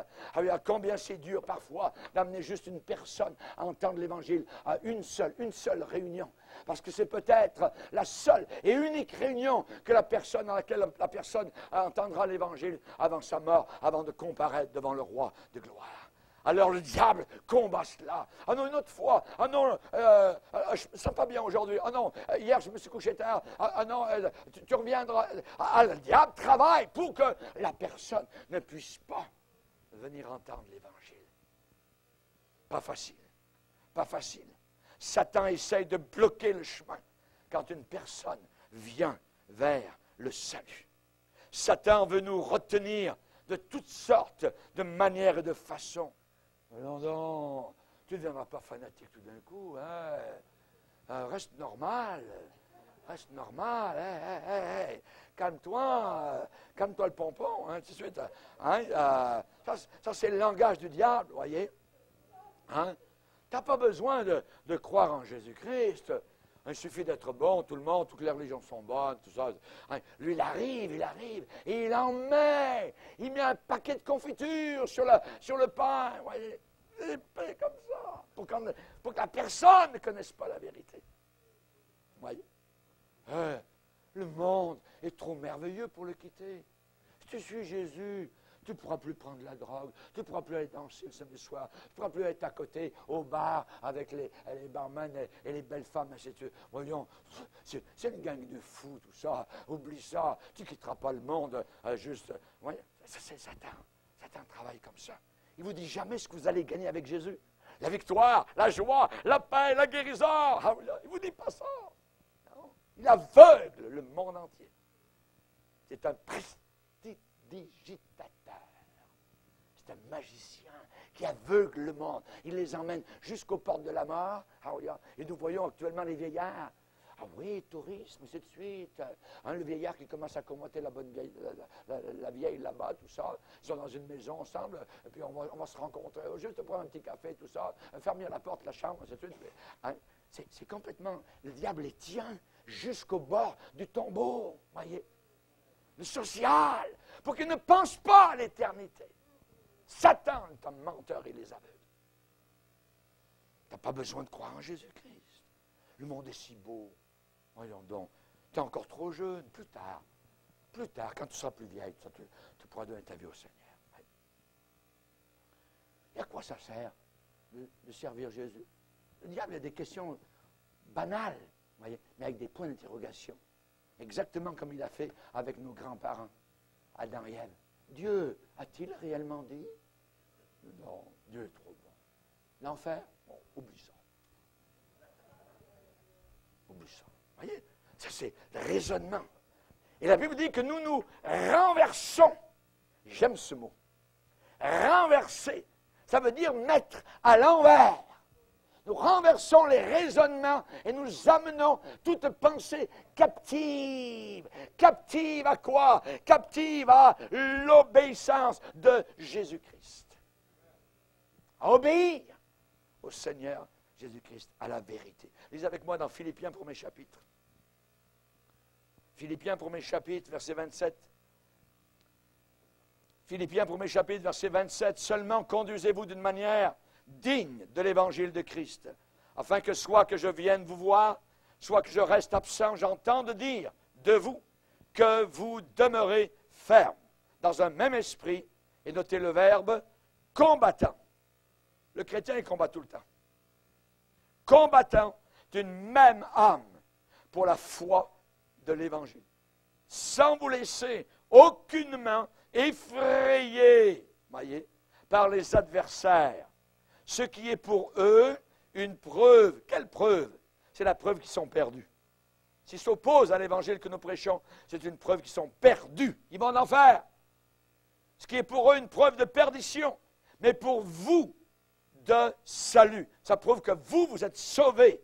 Combien c'est dur parfois d'amener juste une personne à entendre l'Évangile à une seule réunion. Parce que c'est peut-être la seule et unique réunion que dans laquelle la personne entendra l'Évangile avant sa mort, avant de comparaître devant le roi de gloire. Alors le diable combat cela. Ah non, une autre fois. Ah non, je ne sens pas bien aujourd'hui. Ah non, hier je me suis couché tard. Ah non, tu reviendras. Le diable travaille pour que la personne ne puisse pas venir entendre l'Évangile. Pas facile. Pas facile. Satan essaye de bloquer le chemin quand une personne vient vers le salut. Satan veut nous retenir de toutes sortes de manières et de façons. Non, tu ne deviendras pas fanatique tout d'un coup. Reste normal. Reste normal. Calme-toi. Calme-toi le pompon. Tout de suite. Ça, c'est le langage du diable, vous voyez. Tu n'as pas besoin de croire en Jésus-Christ. Il suffit d'être bon, tout le monde, toutes les religions sont bonnes, tout ça. Lui, il arrive, et il en met. Il met un paquet de confiture sur le pain. Vous voyez, il pain comme ça, pour que la personne ne connaisse pas la vérité. Vous voyez? Le monde est trop merveilleux pour le quitter. Si tu suis Jésus, tu ne pourras plus prendre la drogue, tu ne pourras plus aller danser le samedi soir, tu ne pourras plus être à côté au bar avec les barman et les belles femmes. Voyons, c'est une gang de fous, tout ça. Oublie ça, tu ne quitteras pas le monde juste. Voyez, ça c'est Satan. Satan travaille comme ça. Il ne vous dit jamais ce que vous allez gagner avec Jésus. La victoire, la joie, la paix, la guérison. Il ne vous dit pas ça. Non. Il aveugle le monde entier. C'est un prestidigitateur. C'est un magicien qui aveugle le monde. Il les emmène jusqu'aux portes de la mort. Et nous voyons actuellement les vieillards. Ah oui, tourisme, c'est de suite. Le vieillard qui commence à commenter la vieille là-bas, tout ça. Ils sont dans une maison ensemble, et puis on va se rencontrer, juste prendre un petit café, tout ça, fermer la porte, la chambre, c'est de suite. C'est complètement, le diable les tient jusqu'au bord du tombeau, voyez. Le social, pour qu'ils ne pensent pas à l'éternité. Satan est un menteur et les aveugle. Tu n'as pas besoin de croire en Jésus-Christ. Le monde est si beau. Voyons donc, tu es encore trop jeune, plus tard, quand tu seras plus vieille, tu pourras donner ta vie au Seigneur. Ouais. Et à quoi ça sert de servir Jésus? Le diable a des questions banales, voyez, mais avec des points d'interrogation. Exactement comme il a fait avec nos grands-parents, Adam et Ève. Dieu a-t-il réellement dit? Non, Dieu est trop bon. L'enfer? Bon, oublie ça. Oublie ça. Vous voyez? Ça, c'est le raisonnement. Et la Bible dit que nous renversons. J'aime ce mot. Renverser. Ça veut dire mettre à l'envers. Nous renversons les raisonnements et nous amenons toute pensée captive. Captive à quoi? Captive à l'obéissance de Jésus-Christ. À obéir au Seigneur Jésus-Christ, à la vérité. Lisez avec moi dans Philippiens, 1er chapitre. Philippiens, 1er chapitre, verset 27. Philippiens, 1er chapitre, verset 27. Seulement conduisez-vous d'une manière digne de l'évangile de Christ, afin que soit que je vienne vous voir, soit que je reste absent, j'entends de dire de vous que vous demeurez ferme dans un même esprit, et notez le verbe combattant. Le chrétien, il combat tout le temps. Combattant d'une même âme pour la foi de l'Évangile, sans vous laisser aucunement effrayer, voyez, par les adversaires, ce qui est pour eux une preuve. Quelle preuve? C'est la preuve qu'ils sont perdus. S'ils s'opposent à l'Évangile que nous prêchons, c'est une preuve qu'ils sont perdus. Ils vont en enfer. Ce qui est pour eux une preuve de perdition, mais pour vous, de salut. Ça prouve que vous êtes sauvés.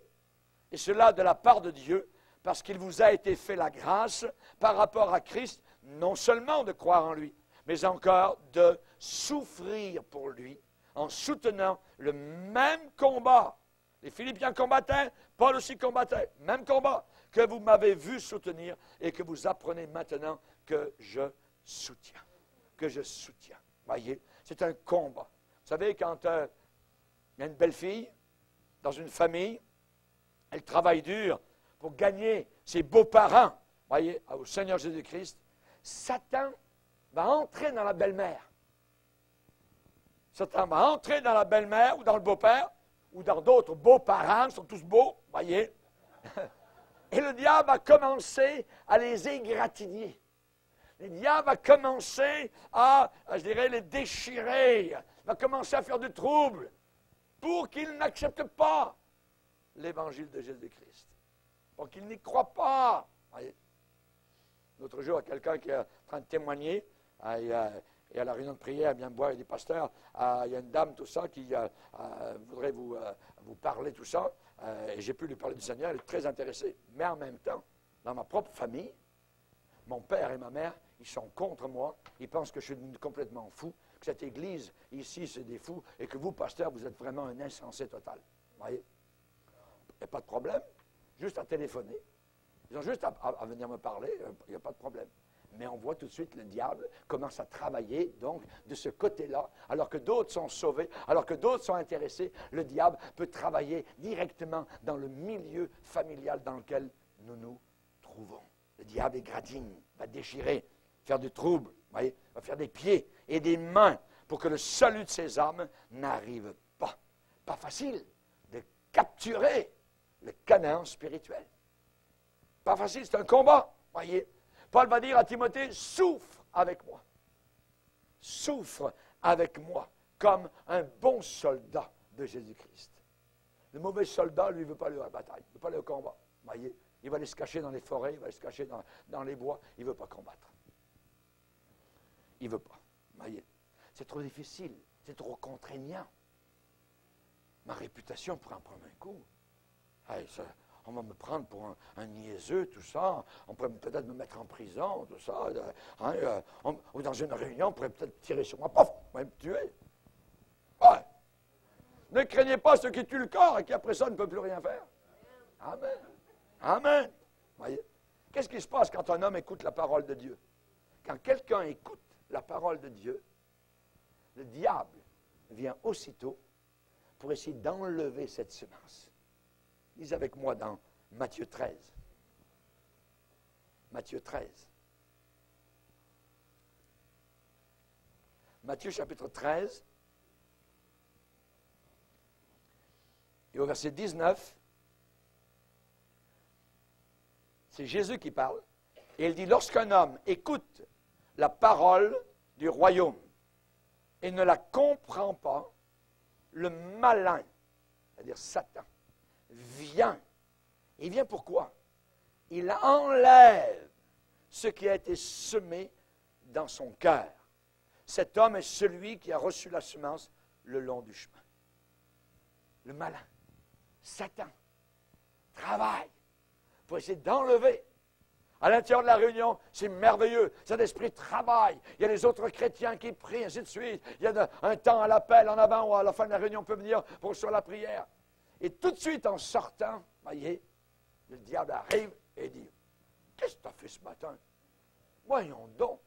Et cela de la part de Dieu, parce qu'il vous a été fait la grâce par rapport à Christ, non seulement de croire en lui, mais encore de souffrir pour lui, en soutenant le même combat. Les Philippiens combattaient, Paul aussi combattait, même combat que vous m'avez vu soutenir et que vous apprenez maintenant que je soutiens. Que je soutiens. Voyez, c'est un combat. Vous savez, quand il y a une belle fille dans une famille, elle travaille dur pour gagner ses beaux-parents, voyez, au Seigneur Jésus-Christ, Satan va entrer dans la belle-mère. Satan va entrer dans la belle-mère ou dans le beau-père ou dans d'autres beaux-parents, ils sont tous beaux, voyez. Et le diable va commencer à les égratigner. Le diable va commencer à, je dirais, les déchirer, va commencer à faire du trouble pour qu'ils n'acceptent pas l'évangile de Jésus-Christ, pour qu'ils n'y croient pas. Voyez. L'autre jour, il y a quelqu'un qui est en train de témoigner, et à la réunion de prière, bien boire des pasteurs, il y a une dame, tout ça, qui voudrait vous parler, tout ça, et j'ai pu lui parler du Seigneur, elle est très intéressée. Mais en même temps, dans ma propre famille, mon père et ma mère, ils sont contre moi, ils pensent que je suis complètement fou, que cette église, ici, c'est des fous, et que vous, pasteur, vous êtes vraiment un insensé total. Vous voyez? Il n'y a pas de problème, juste à téléphoner. Ils ont juste à venir me parler, il n'y a pas de problème. Mais on voit tout de suite le diable commence à travailler, donc, de ce côté-là, alors que d'autres sont sauvés, alors que d'autres sont intéressés, le diable peut travailler directement dans le milieu familial dans lequel nous nous trouvons. Le diable égratigne, va déchirer, faire du trouble, voyez, va faire des pieds et des mains pour que le salut de ces âmes n'arrive pas. Pas facile de capturer le Canaan spirituel. Pas facile, c'est un combat, voyez. Paul va dire à Timothée, souffre avec moi. Souffre avec moi, comme un bon soldat de Jésus-Christ. Le mauvais soldat, lui, ne veut pas aller à la bataille, il ne veut pas aller au combat. Voyez, il va aller se cacher dans les forêts, il va aller se cacher dans les bois, il ne veut pas combattre. Il ne veut pas. Voyez, c'est trop difficile, c'est trop contraignant. ma réputation pourrait en prendre un coup. Hey, on va me prendre pour un niaiseux, tout ça. On pourrait peut-être me mettre en prison, tout ça. Ou dans une réunion, on pourrait peut-être tirer sur moi. Pof! On va me tuer. Ouais. Ne craignez pas ceux qui tuent le corps et qui après ça ne peuvent plus rien faire. Amen. Amen. Voyez? Qu'est-ce qui se passe quand un homme écoute la parole de Dieu? Quand quelqu'un écoute la parole de Dieu, le diable vient aussitôt pour essayer d'enlever cette semence. Lisez avec moi dans Matthieu 13. Matthieu 13. Matthieu chapitre 13. Et au verset 19, c'est Jésus qui parle. Et il dit, lorsqu'un homme écoute la parole du royaume et ne la comprend pas, le malin, c'est-à-dire Satan, vient. Il vient pourquoi? Il enlève ce qui a été semé dans son cœur. Cet homme est celui qui a reçu la semence le long du chemin. Le malin, Satan, travaille pour essayer d'enlever. À l'intérieur de la réunion, c'est merveilleux. Cet esprit travaille. Il y a les autres chrétiens qui prient, ainsi de suite. Il y a un temps à l'appel, en avant ou à la fin de la réunion, on peut venir pour sur la prière. Et tout de suite, en sortant, voyez, le diable arrive et dit, qu'est-ce que tu as fait ce matin? Voyons donc.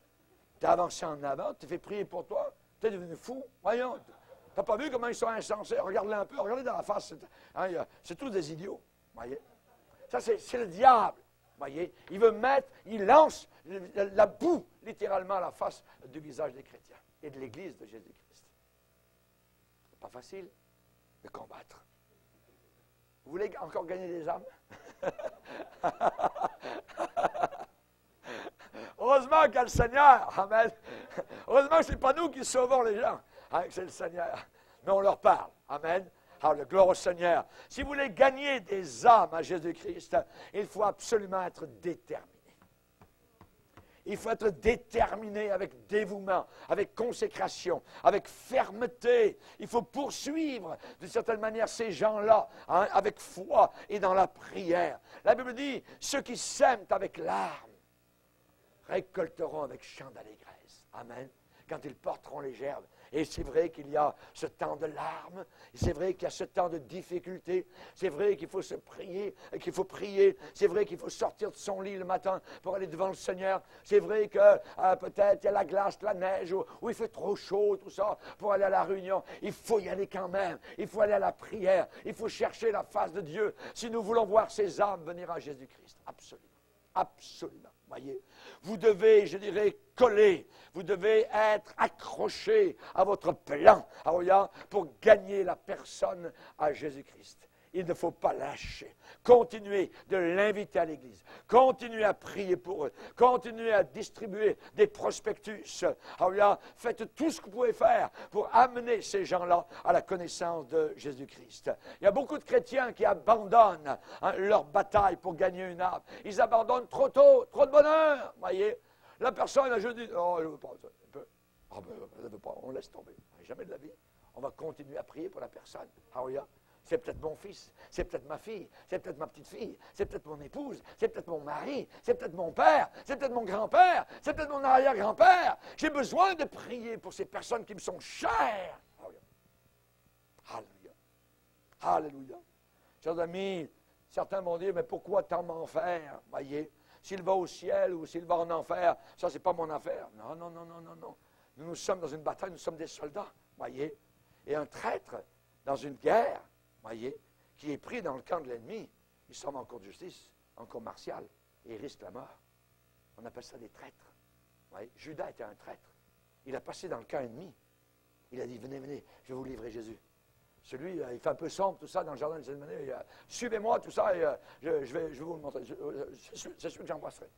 Tu as avancé en avant, tu t'es fait prier pour toi, tu es devenu fou. Voyons, tu n'as pas vu comment ils sont insensés? Regarde-les un peu, regardez dans la face. C'est tous des idiots. Voyez? Ça, c'est le diable. Voyez, il veut mettre, il lance la boue littéralement à la face du visage des chrétiens et de l'Église de Jésus-Christ. C'est pas facile de combattre. Vous voulez encore gagner des âmes? Heureusement qu'il y a le Seigneur. Amen. Heureusement que ce n'est pas nous qui sauvons les gens. Hein, c'est le Seigneur. Mais on leur parle. Amen. Alors, le gloire au Seigneur. Si vous voulez gagner des âmes à Jésus-Christ, il faut absolument être déterminé. Il faut être déterminé avec dévouement, avec consécration, avec fermeté. Il faut poursuivre, d'une certaine manière, ces gens-là, hein, avec foi et dans la prière. La Bible dit, ceux qui sèment avec larmes récolteront avec chant d'allégresse. Amen. Quand ils porteront les gerbes. Et c'est vrai qu'il y a ce temps de larmes, c'est vrai qu'il y a ce temps de difficulté, c'est vrai qu'il faut se prier, qu'il faut prier, c'est vrai qu'il faut sortir de son lit le matin pour aller devant le Seigneur, c'est vrai que peut-être il y a la glace, la neige, ou il fait trop chaud, tout ça, pour aller à la réunion. Il faut y aller quand même, il faut aller à la prière, il faut chercher la face de Dieu si nous voulons voir ces âmes venir à Jésus-Christ. Absolument, absolument. Voyez, vous devez, je dirais, coller, vous devez être accroché à votre plan pour gagner la personne à Jésus-Christ. Il ne faut pas lâcher. Continuez de l'inviter à l'Église. Continuez à prier pour eux. Continuez à distribuer des prospectus. Faites tout ce que vous pouvez faire pour amener ces gens-là à la connaissance de Jésus-Christ. Il y a beaucoup de chrétiens qui abandonnent leur bataille pour gagner une âme. Ils abandonnent trop tôt, trop de bonheur. Voyez, la personne a juste dit, oh, je ne veux pas. Elle ne veut pas, on laisse tomber. Jamais de la vie. On va continuer à prier pour la personne. C'est peut-être mon fils, c'est peut-être ma fille, c'est peut-être ma petite-fille, c'est peut-être mon épouse, c'est peut-être mon mari, c'est peut-être mon père, c'est peut-être mon grand-père, c'est peut-être mon arrière-grand-père. J'ai besoin de prier pour ces personnes qui me sont chères. Alléluia. Alléluia. Chers amis, certains vont dire, mais pourquoi tant m'en faire? Voyez, s'il va au ciel ou s'il va en enfer, ça, c'est pas mon affaire. Non, non, non, non, non, non. Nous sommes dans une bataille, nous sommes des soldats. Voyez, et un traître dans une guerre, voyez, qui est pris dans le camp de l'ennemi, il sort en cour de justice, en cour martiale, et il risque la mort. On appelle ça des traîtres. Voyez, Judas était un traître. Il a passé dans le camp ennemi. Il a dit, venez, venez, je vais vous livrer Jésus. Celui, il fait un peu sombre, tout ça, dans le jardin de Gethsémani. Suivez-moi, tout ça, et je vais vous le montrer. C'est celui que j'embrasserai.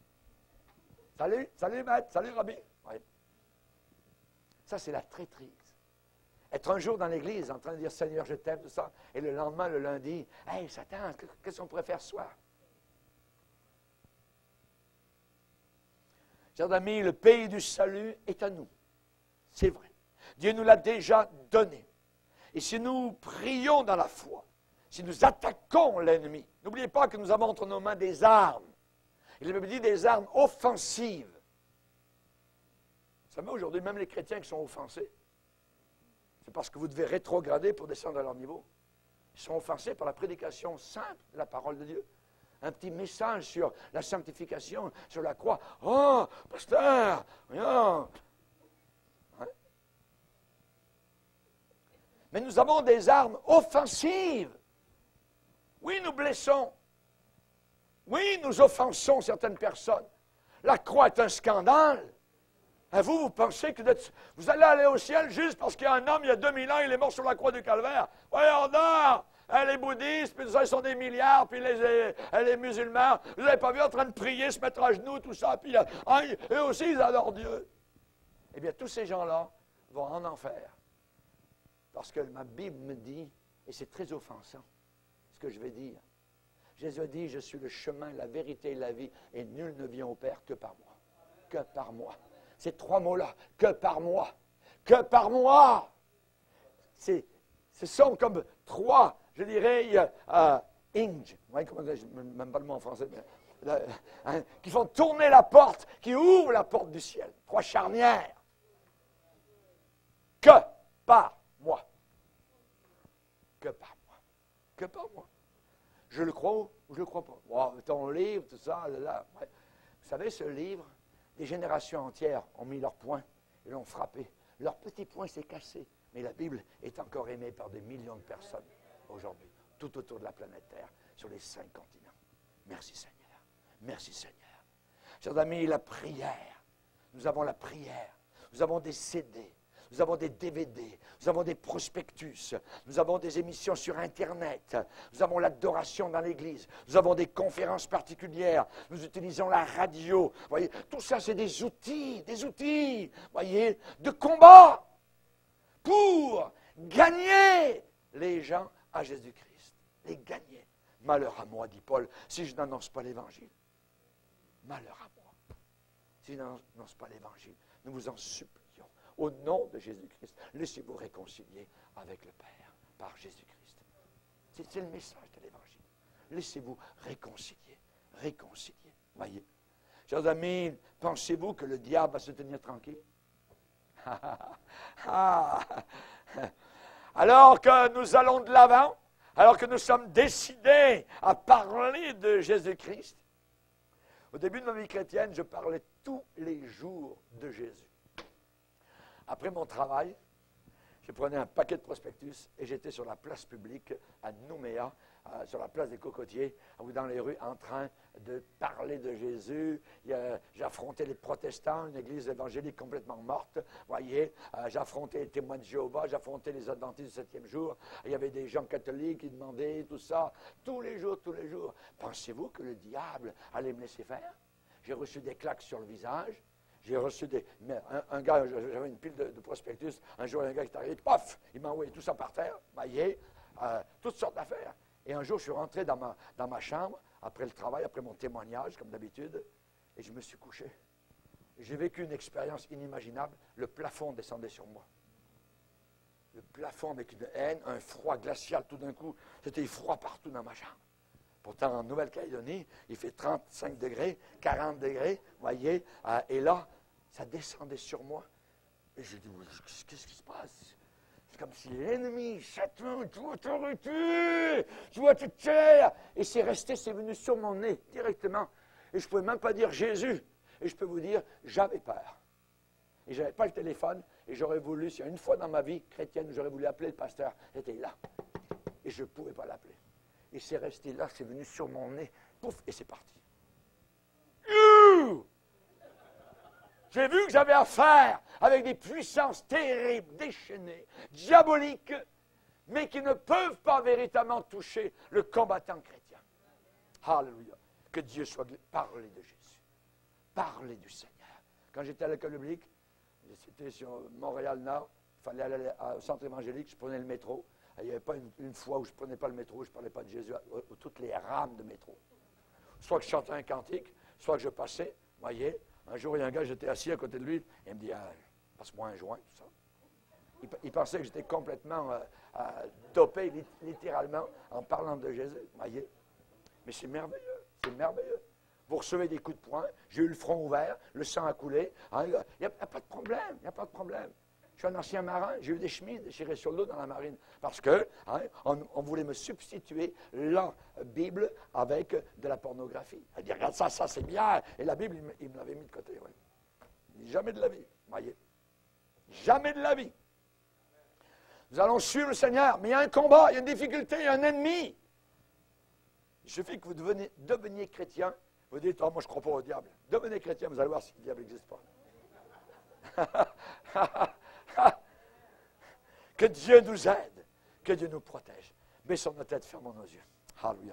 Salut, salut maître, salut Rabbi. Oui. Ça, c'est la traîtrise. Être un jour dans l'église en train de dire « Seigneur, je t'aime », tout ça, et le lendemain, le lundi, « Hey, Satan, qu'est-ce qu'on pourrait faire ce soir? » Chers amis, le pays du salut est à nous. C'est vrai. Dieu nous l'a déjà donné. Et si nous prions dans la foi, si nous attaquons l'ennemi, n'oubliez pas que nous avons entre nos mains des armes. Il me dit des armes offensives. Vous savez, aujourd'hui, même les chrétiens qui sont offensés, c'est parce que vous devez rétrograder pour descendre à leur niveau. Ils sont offensés par la prédication simple de la parole de Dieu. Un petit message sur la sanctification, sur la croix. Oh, pasteur, voyons. Ouais. Mais nous avons des armes offensives. Oui, nous blessons. Oui, nous offensons certaines personnes. La croix est un scandale. Et vous pensez que vous allez aller au ciel juste parce qu'il y a un homme, il y a 2000 ans, il est mort sur la croix du calvaire. Voyons donc! Les bouddhistes, puis ils sont des milliards, puis les musulmans, vous n'avez pas vu en train de prier, se mettre à genoux, tout ça, puis eux aussi, ils adorent Dieu. Eh bien, tous ces gens-là vont en enfer. Parce que ma Bible me dit, et c'est très offensant, ce que je vais dire. Jésus a dit, je suis le chemin, la vérité et la vie, et nul ne vient au Père que par moi. Que par moi. Ces trois mots-là, que par moi. Que par moi. Ce sont comme trois, je dirais, hinges. Ouais, comment dire, même pas le mot en français, mais, qui font tourner la porte, qui ouvrent la porte du ciel. Trois charnières. Que par moi. Que par moi. Que par moi. Je le crois ou je ne le crois pas? Wow, ton livre, tout ça, là. Ouais. Vous savez, ce livre, des générations entières ont mis leur poing et l'ont frappé. Leur petit poing s'est cassé. Mais la Bible est encore aimée par des millions de personnes aujourd'hui, tout autour de la planète Terre, sur les 5 continents. Merci Seigneur. Merci Seigneur. Chers amis, la prière. Nous avons la prière. Nous avons des CD. Nous avons des DVD, nous avons des prospectus, nous avons des émissions sur Internet, nous avons l'adoration dans l'Église, nous avons des conférences particulières, nous utilisons la radio. Vous voyez, tout ça, c'est des outils, voyez, de combat pour gagner les gens à Jésus-Christ. Les gagner. Malheur à moi, dit Paul, si je n'annonce pas l'Évangile. Malheur à moi, si je n'annonce pas l'Évangile. Nous vous en supplions. Au nom de Jésus-Christ, laissez-vous réconcilier avec le Père par Jésus-Christ. C'est le message de l'Évangile. Laissez-vous réconcilier. Voyez. Chers amis, pensez-vous que le diable va se tenir tranquille? Alors que nous allons de l'avant, alors que nous sommes décidés à parler de Jésus-Christ, au début de ma vie chrétienne, je parlais tous les jours de Jésus. Après mon travail, je prenais un paquet de prospectus et j'étais sur la place publique à Nouméa, sur la place des Cocotiers, ou dans les rues, en train de parler de Jésus. J'affrontais les protestants, une église évangélique complètement morte. Voyez, j'affrontais les témoins de Jéhovah, j'affrontais les adventistes du 7e jour. Il y avait des gens catholiques qui demandaient tout ça, tous les jours. Pensez-vous que le diable allait me laisser faire? J'ai reçu des claques sur le visage. J'ai reçu un gars, j'avais une pile de prospectus. Un jour, il y a un gars qui est arrivé, paf, il m'a envoyé tout ça par terre, voyez, toutes sortes d'affaires. Et un jour, je suis rentré dans ma chambre, après le travail, après mon témoignage, comme d'habitude, et je me suis couché. J'ai vécu une expérience inimaginable. Le plafond descendait sur moi. Le plafond avec une haine, un froid glacial tout d'un coup. C'était froid partout dans ma chambre. Pourtant, en Nouvelle-Calédonie, il fait 35 degrés, 40 degrés, voyez, et là, ça descendait sur moi. Et j'ai dit, qu'est-ce qui se passe? C'est comme si l'ennemi, Satan, tu dois t'arrêter, tu dois te taire. Et c'est resté, c'est venu sur mon nez, directement. Et je ne pouvais même pas dire Jésus. Et je peux vous dire, j'avais peur. Et je n'avais pas le téléphone, et j'aurais voulu, s'il y a une fois dans ma vie chrétienne, j'aurais voulu appeler le pasteur, il était là. Et je ne pouvais pas l'appeler. Et c'est resté là, c'est venu sur mon nez, pouf, et c'est parti. J'ai vu que j'avais affaire avec des puissances terribles, déchaînées, diaboliques, mais qui ne peuvent pas véritablement toucher le combattant chrétien. Alléluia. Que Dieu soit glorifié. Parlez de Jésus. Parlez du Seigneur. Quand j'étais à l'école biblique, c'était sur Montréal-Nord, il fallait aller au centre évangélique, je prenais le métro. Il n'y avait pas une fois où je ne prenais pas le métro, je ne parlais pas de Jésus, ou toutes les rames de métro. Soit que je chantais un cantique, soit que je passais, voyez. Un jour, il y a un gars, j'étais assis à côté de lui, et il me dit, passe-moi un joint, tout ça. Il pensait que j'étais complètement dopé, littéralement, en parlant de Jésus. Voyez? Mais c'est merveilleux, c'est merveilleux. Vous recevez des coups de poing, j'ai eu le front ouvert, le sang a coulé. Il n'y a pas de problème, il n'y a pas de problème. Je suis un ancien marin, j'ai eu des chemises déchirées sur le dos dans la marine. Parce que on voulait me substituer la Bible avec de la pornographie. Elle dit, regarde ça c'est bien. Et la Bible, il me l'avait mis de côté. Ouais. Il dit, jamais de la vie, voyez. Jamais de la vie. Nous allons suivre le Seigneur, mais il y a un combat, il y a une difficulté, il y a un ennemi. Il suffit que vous deveniez chrétien. Vous dites, oh, moi je ne crois pas au diable. Devenez chrétien, vous allez voir si le diable n'existe pas. Que Dieu nous aide, que Dieu nous protège. Baissons nos têtes, fermons nos yeux. Alléluia.